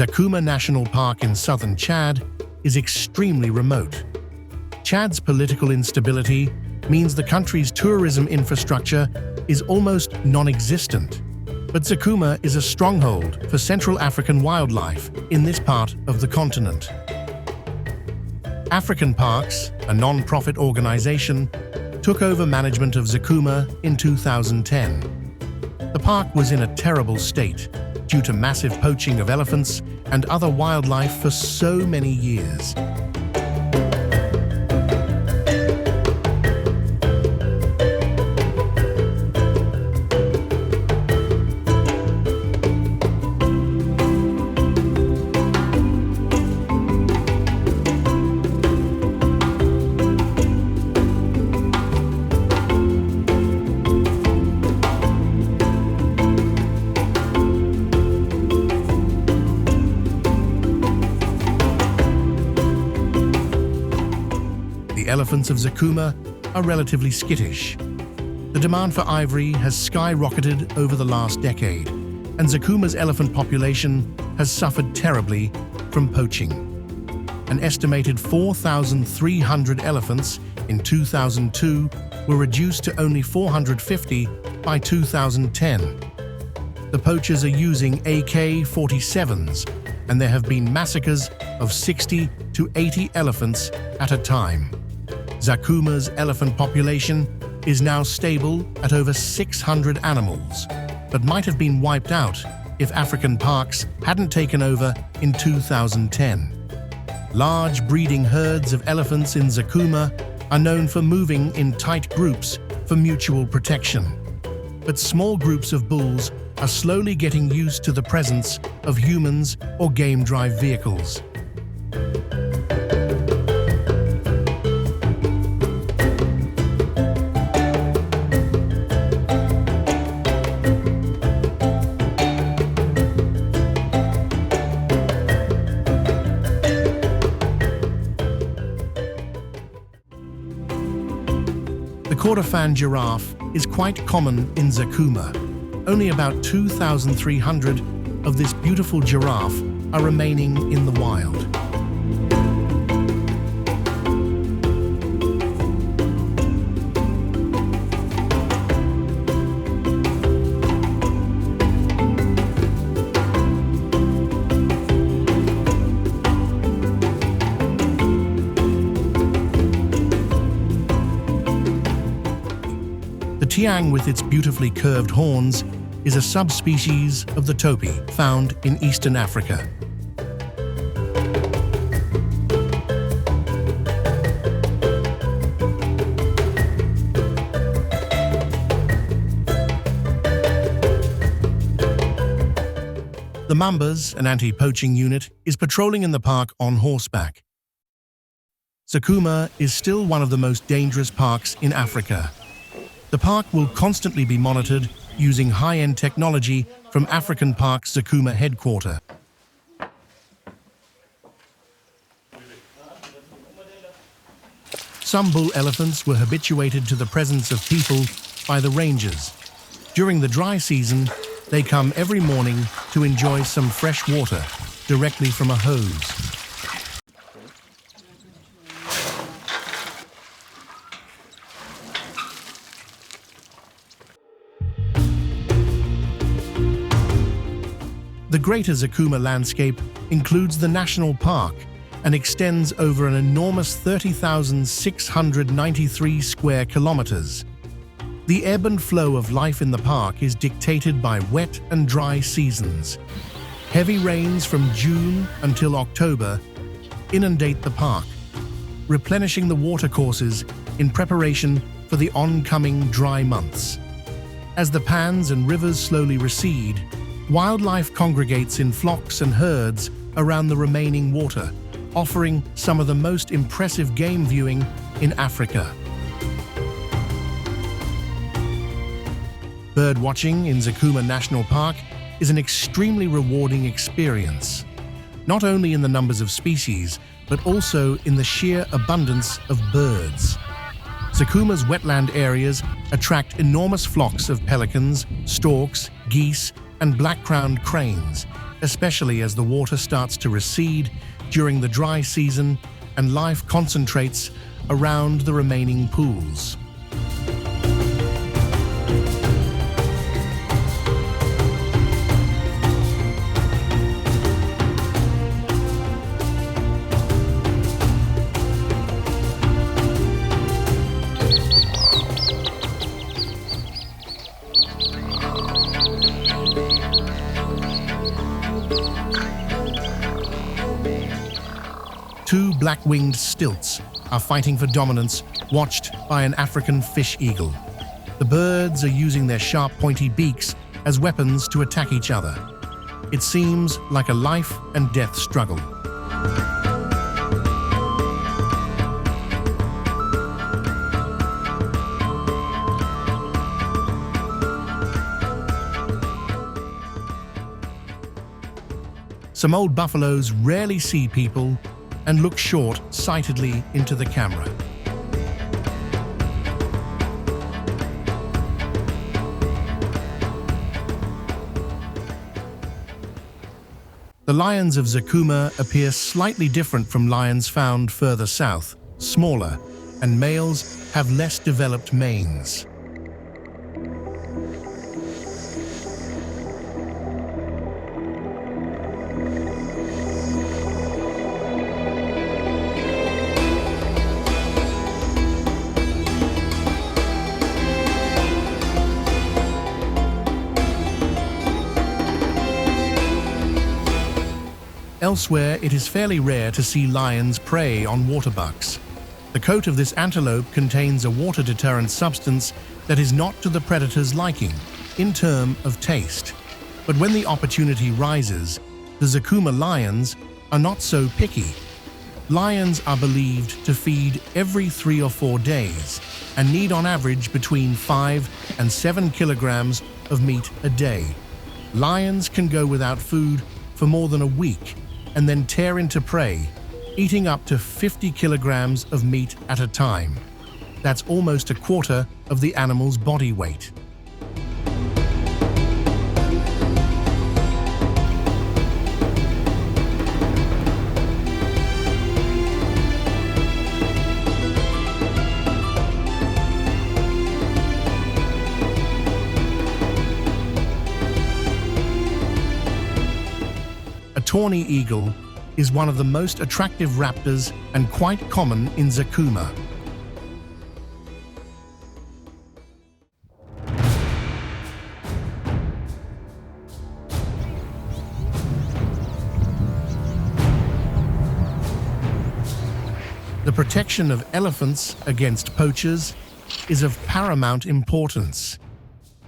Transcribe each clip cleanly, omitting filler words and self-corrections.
Zakouma National Park in southern Chad is extremely remote. Chad's political instability means the country's tourism infrastructure is almost non-existent. But Zakouma is a stronghold for Central African wildlife in this part of the continent. African Parks, a non-profit organization, took over management of Zakouma in 2010. The park was in a terrible state due to massive poaching of elephants and other wildlife for so many years. The elephants of Zakouma are relatively skittish. The demand for ivory has skyrocketed over the last decade, and Zakouma's elephant population has suffered terribly from poaching. An estimated 4,300 elephants in 2002 were reduced to only 450 by 2010. The poachers are using AK-47s, and there have been massacres of 60 to 80 elephants at a time. Zakouma's elephant population is now stable at over 600 animals, but might have been wiped out if African parks hadn't taken over in 2010. Large breeding herds of elephants in Zakouma are known for moving in tight groups for mutual protection. But small groups of bulls are slowly getting used to the presence of humans or game drive vehicles. The Kordofan giraffe is quite common in Zakouma. Only about 2,300 of this beautiful giraffe are remaining in the wild. The tiang with its beautifully curved horns is a subspecies of the topi found in eastern Africa. The Mambas, an anti-poaching unit, is patrolling in the park on horseback. Zakouma is still one of the most dangerous parks in Africa. The park will constantly be monitored using high-end technology from African Park's Zakouma headquarters. Some bull elephants were habituated to the presence of people by the rangers. During the dry season, they come every morning to enjoy some fresh water directly from a hose. The Greater Zakouma landscape includes the national park and extends over an enormous 30,693 square kilometers. The ebb and flow of life in the park is dictated by wet and dry seasons. Heavy rains from June until October inundate the park, replenishing the watercourses in preparation for the oncoming dry months. As the pans and rivers slowly recede, wildlife congregates in flocks and herds around the remaining water, offering some of the most impressive game viewing in Africa. Bird watching in Zakouma National Park is an extremely rewarding experience, not only in the numbers of species, but also in the sheer abundance of birds. Zakouma's wetland areas attract enormous flocks of pelicans, storks, geese, and black-crowned cranes, especially as the water starts to recede during the dry season and life concentrates around the remaining pools. Two black-winged stilts are fighting for dominance, watched by an African fish eagle. The birds are using their sharp, pointy beaks as weapons to attack each other. It seems like a life and death struggle. Some old buffaloes rarely see people and look short-sightedly into the camera. The lions of Zakouma appear slightly different from lions found further south, smaller, and males have less developed manes. Elsewhere, it is fairly rare to see lions prey on waterbucks. The coat of this antelope contains a water deterrent substance that is not to the predator's liking, in terms of taste. But when the opportunity rises, the Zakouma lions are not so picky. Lions are believed to feed every 3 or 4 days and need on average between 5 and 7 kilograms of meat a day. Lions can go without food for more than a week and then tear into prey, eating up to 50 kilograms of meat at a time. That's almost a quarter of the animal's body weight. A tawny eagle is one of the most attractive raptors and quite common in Zakouma. The protection of elephants against poachers is of paramount importance.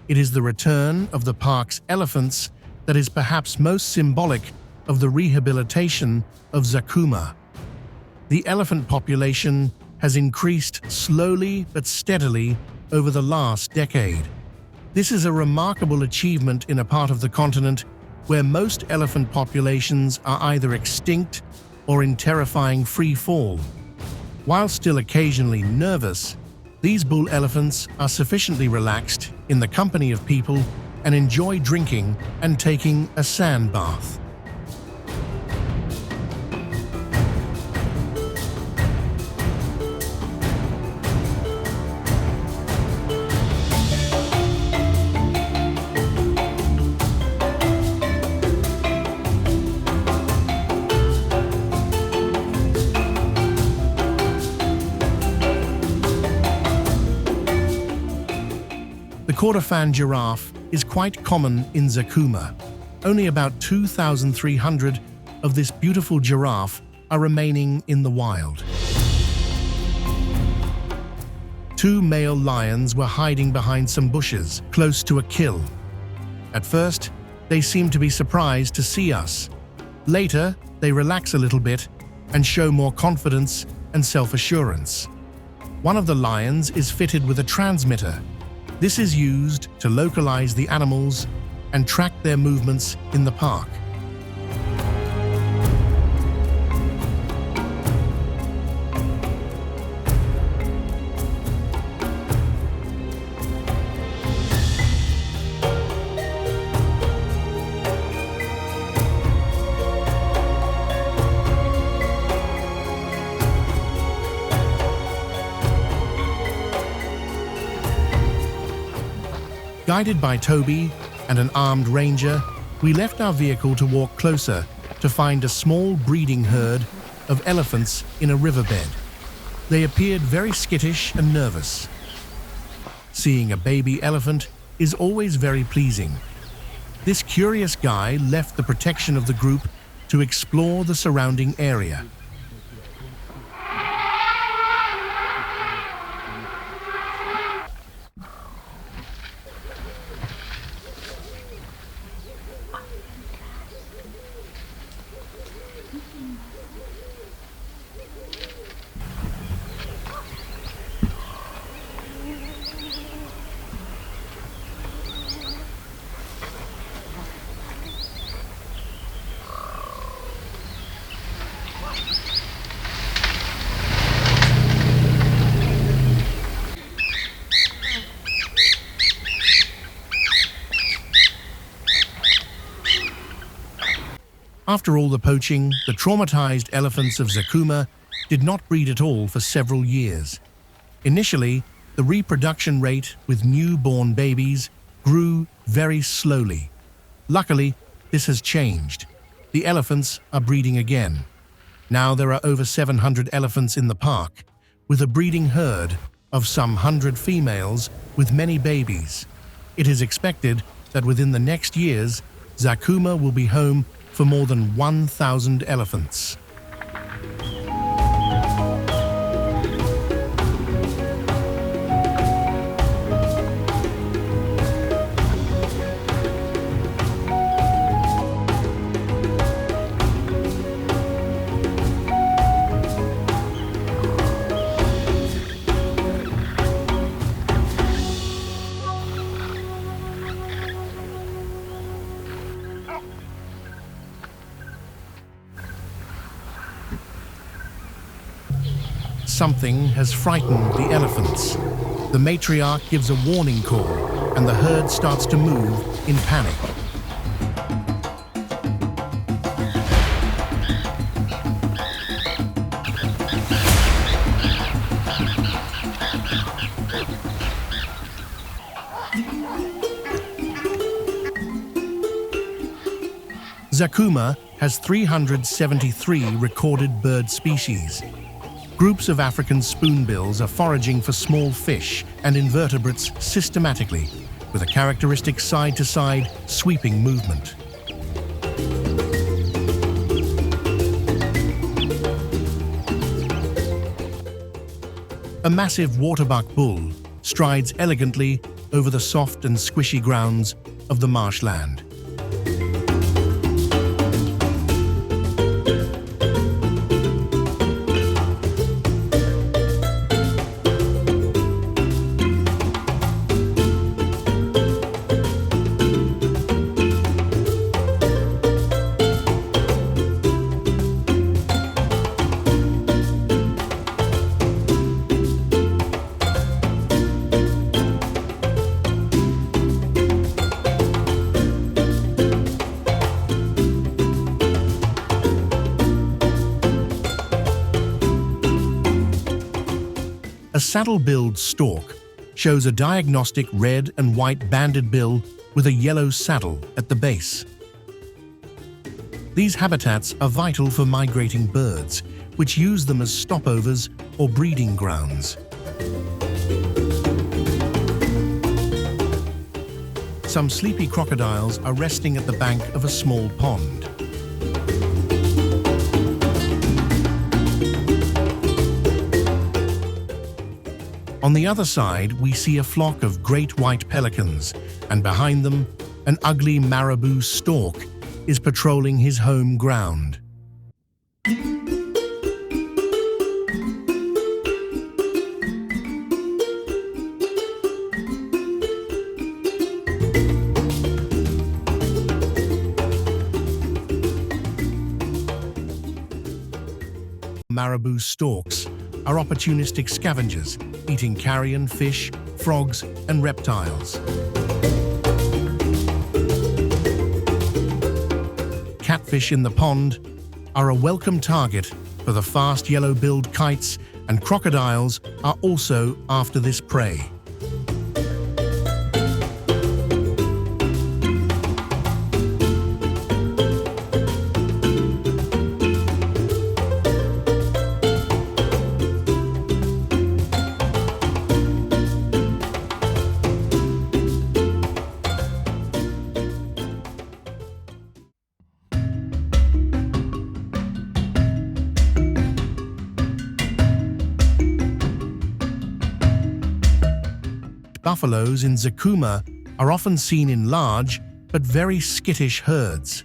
It is the return of the park's elephants that is perhaps most symbolic of the rehabilitation of Zakouma. The elephant population has increased slowly but steadily over the last decade. This is a remarkable achievement in a part of the continent where most elephant populations are either extinct or in terrifying free fall. While still occasionally nervous, these bull elephants are sufficiently relaxed in the company of people and enjoy drinking and taking a sand bath. The Kordofan giraffe is quite common in Zakouma. Only about 2,300 of this beautiful giraffe are remaining in the wild. 2 male lions were hiding behind some bushes close to a kill. At first, they seem to be surprised to see us. Later, they relax a little bit and show more confidence and self-assurance. One of the lions is fitted with a transmitter. This is used to localize the animals and track their movements in the park. Guided by Toby and an armed ranger, we left our vehicle to walk closer to find a small breeding herd of elephants in a riverbed. They appeared very skittish and nervous. Seeing a baby elephant is always very pleasing. This curious guy left the protection of the group to explore the surrounding area. After all the poaching, the traumatized elephants of Zakouma did not breed at all for several years. Initially, the reproduction rate with newborn babies grew very slowly. Luckily, this has changed. The elephants are breeding again. Now there are over 700 elephants in the park, with a breeding herd of some 100 females with many babies. It is expected that within the next years, Zakouma will be home for more than 1,000 elephants. Something has frightened the elephants. The matriarch gives a warning call, and the herd starts to move in panic. Zakouma has 373 recorded bird species. Groups of African spoonbills are foraging for small fish and invertebrates systematically, with a characteristic side-to-side sweeping movement. A massive waterbuck bull strides elegantly over the soft and squishy grounds of the marshland. A saddle-billed stork shows a diagnostic red and white banded bill with a yellow saddle at the base. These habitats are vital for migrating birds, which use them as stopovers or breeding grounds. Some sleepy crocodiles are resting at the bank of a small pond. On the other side, we see a flock of great white pelicans, and behind them, an ugly marabou stork is patrolling his home ground. Marabou storks are opportunistic scavengers, eating carrion, fish, frogs, and reptiles. Catfish in the pond are a welcome target for the fast yellow-billed kites, and crocodiles are also after this prey. buffaloes in Zakouma are often seen in large but very skittish herds.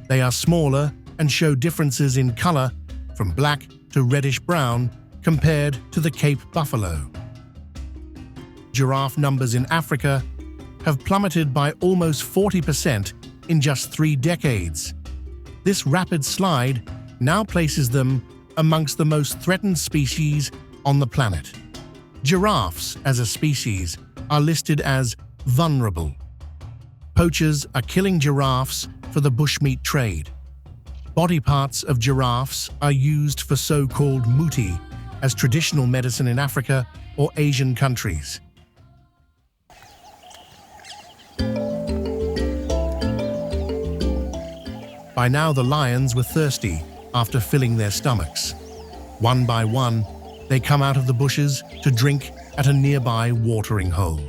They are smaller and show differences in color from black to reddish-brown compared to the Cape buffalo. Giraffe numbers in Africa have plummeted by almost 40% in just 3 decades. This rapid slide now places them amongst the most threatened species on the planet. Giraffes, as a species, are listed as vulnerable. Poachers are killing giraffes for the bushmeat trade. Body parts of giraffes are used for so-called muti as traditional medicine in Africa or Asian countries. By now the lions were thirsty after filling their stomachs. One by one, they come out of the bushes to drink at a nearby watering hole.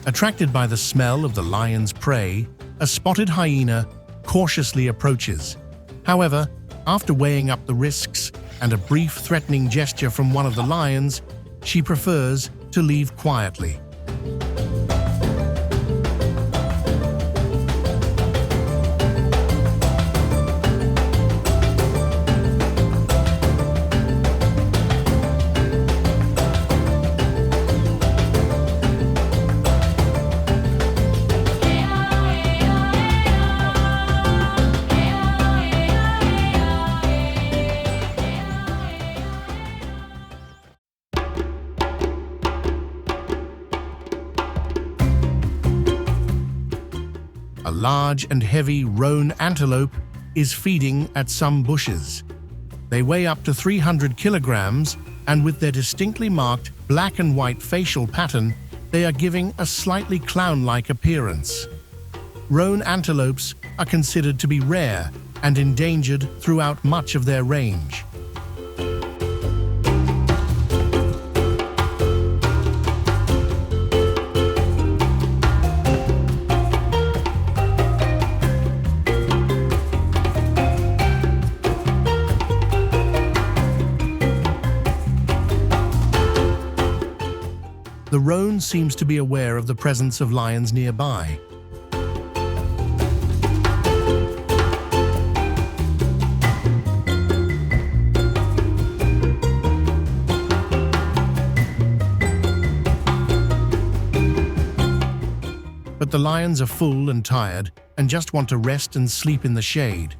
Attracted by the smell of the lion's prey, a spotted hyena cautiously approaches. However, after weighing up the risks and a brief threatening gesture from one of the lions, she prefers to leave quietly. A large and heavy roan antelope is feeding at some bushes. They weigh up to 300 kilograms, and with their distinctly marked black and white facial pattern, they are giving a slightly clown-like appearance. Roan antelopes are considered to be rare and endangered throughout much of their range. The roan seems to be aware of the presence of lions nearby. But the lions are full and tired and just want to rest and sleep in the shade.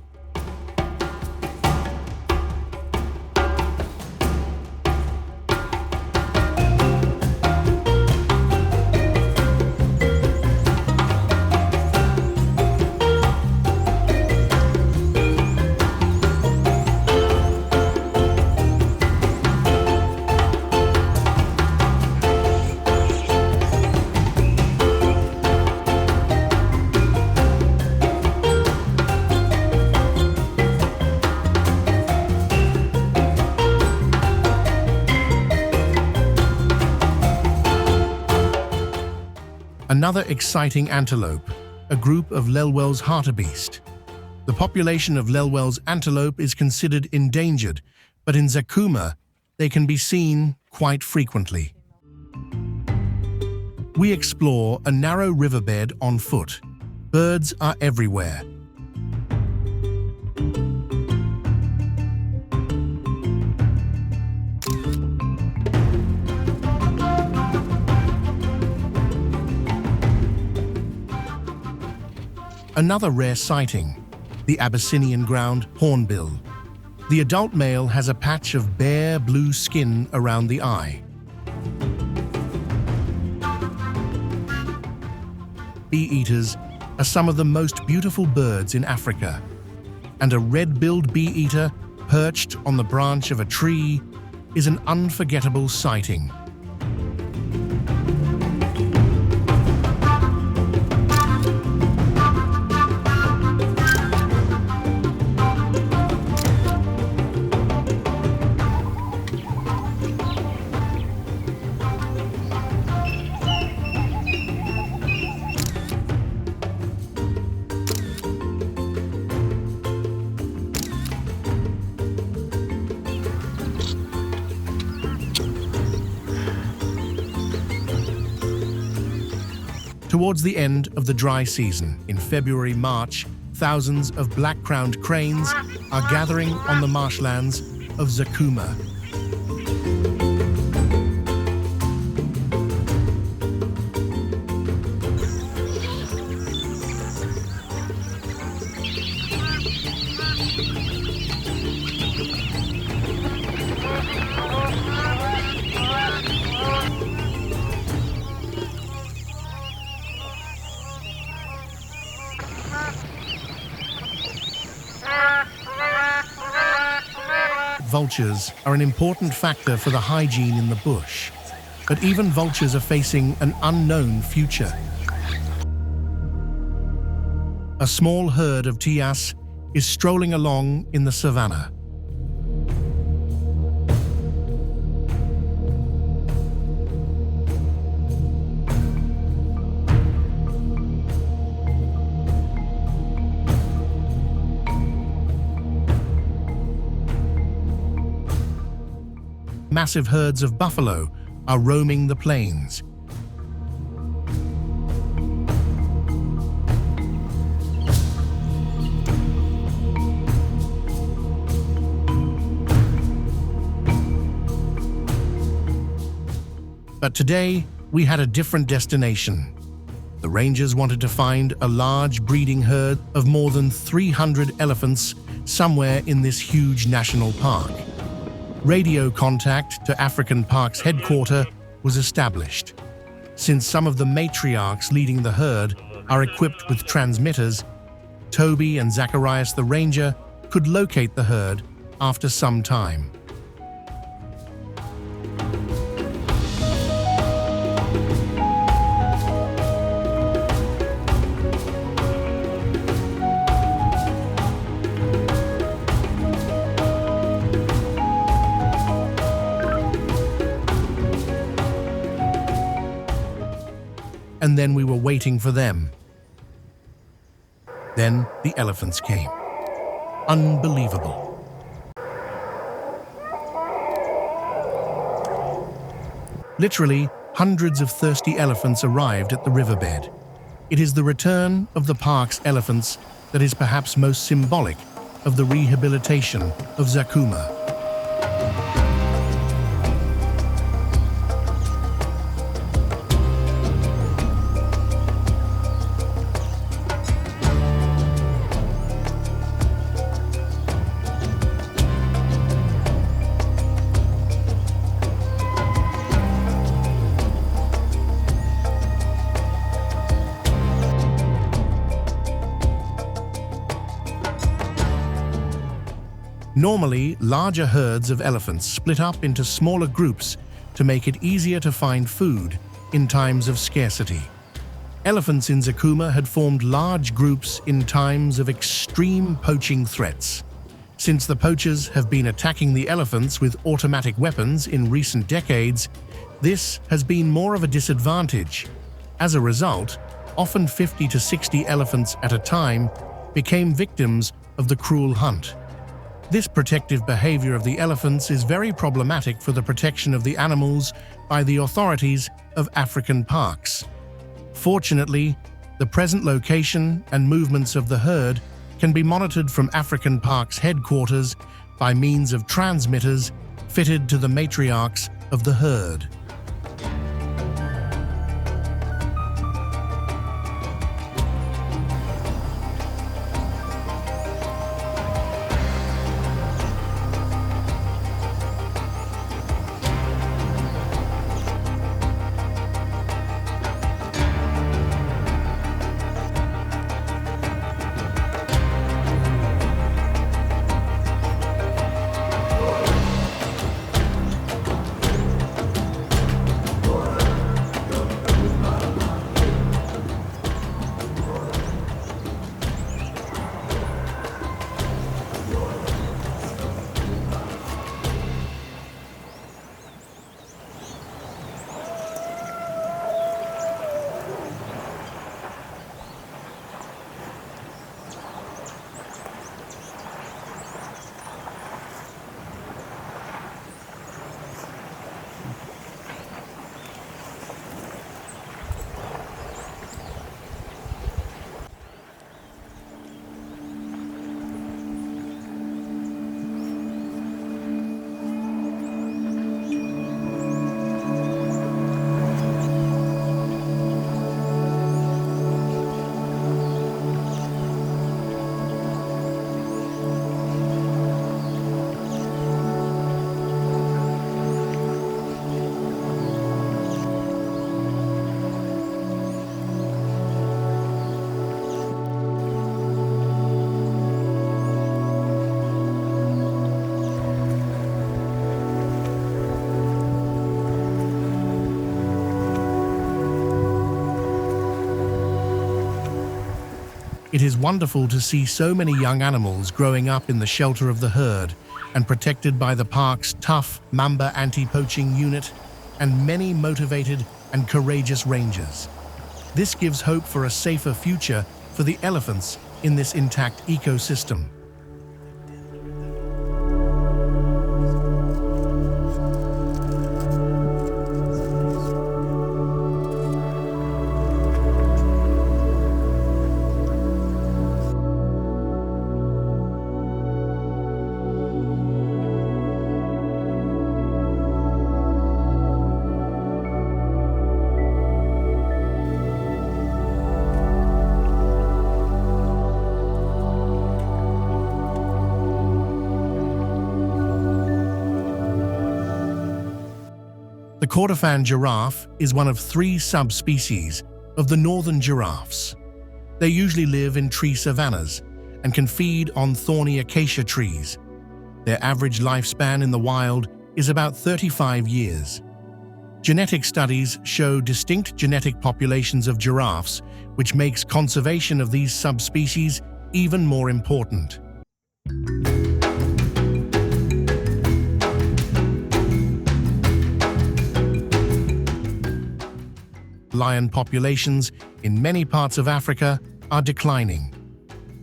Another exciting antelope, a group of Lelwel's hartebeest. The population of Lelwel's antelope is considered endangered, but in Zakouma, they can be seen quite frequently. We explore a narrow riverbed on foot. Birds are everywhere. Another rare sighting, the Abyssinian ground hornbill. The adult male has a patch of bare blue skin around the eye. Bee-eaters are some of the most beautiful birds in Africa, and a red-billed bee-eater perched on the branch of a tree is an unforgettable sighting. Towards the end of the dry season, in February-March, thousands of black-crowned cranes are gathering on the marshlands of Zakouma. Vultures are an important factor for the hygiene in the bush, but even vultures are facing an unknown future. A small herd of tias is strolling along in the savannah. Massive herds of buffalo are roaming the plains. But today, we had a different destination. The rangers wanted to find a large breeding herd of more than 300 elephants somewhere in this huge national park. Radio contact to African Park's headquarters was established. Since some of the matriarchs leading the herd are equipped with transmitters, Toby and Zacharias the ranger could locate the herd after some time. And then we were waiting for them. Then the elephants came. Unbelievable. Literally, hundreds of thirsty elephants arrived at the riverbed. It is the return of the park's elephants that is perhaps most symbolic of the rehabilitation of Zakouma. Normally, larger herds of elephants split up into smaller groups to make it easier to find food in times of scarcity. Elephants in Zakouma had formed large groups in times of extreme poaching threats. Since the poachers have been attacking the elephants with automatic weapons in recent decades, this has been more of a disadvantage. As a result, often 50 to 60 elephants at a time became victims of the cruel hunt. This protective behavior of the elephants is very problematic for the protection of the animals by the authorities of African parks. Fortunately, the present location and movements of the herd can be monitored from African Park's headquarters by means of transmitters fitted to the matriarchs of the herd. It is wonderful to see so many young animals growing up in the shelter of the herd and protected by the park's tough Mamba anti-poaching unit and many motivated and courageous rangers. This gives hope for a safer future for the elephants in this intact ecosystem. The Kordofan giraffe is one of 3 subspecies of the northern giraffes. They usually live in tree savannas and can feed on thorny acacia trees. Their average lifespan in the wild is about 35 years. Genetic studies show distinct genetic populations of giraffes, which makes conservation of these subspecies even more important. Lion populations in many parts of Africa are declining.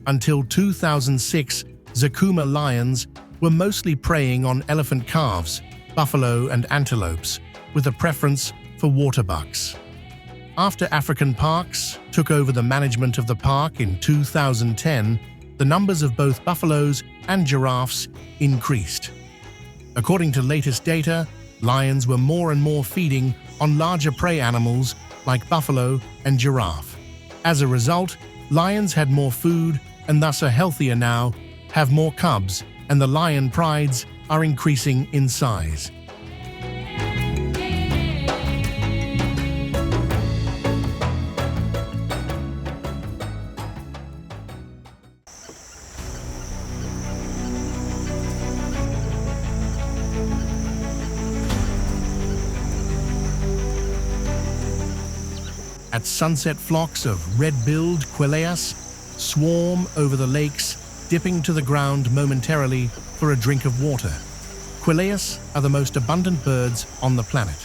Until 2006, Zakouma lions were mostly preying on elephant calves, buffalo and antelopes, with a preference for waterbucks. After African parks took over the management of the park in 2010, the numbers of both buffaloes and giraffes increased. According to latest data, lions were more and more feeding on larger prey animals like buffalo and giraffe. As a result, lions had more food and thus are healthier now, have more cubs, and the lion prides are increasing in size. At sunset, flocks of red-billed quailles swarm over the lakes, dipping to the ground momentarily for a drink of water. Quailles are the most abundant birds on the planet.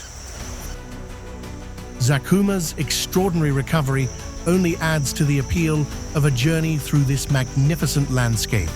Zakouma's extraordinary recovery only adds to the appeal of a journey through this magnificent landscape.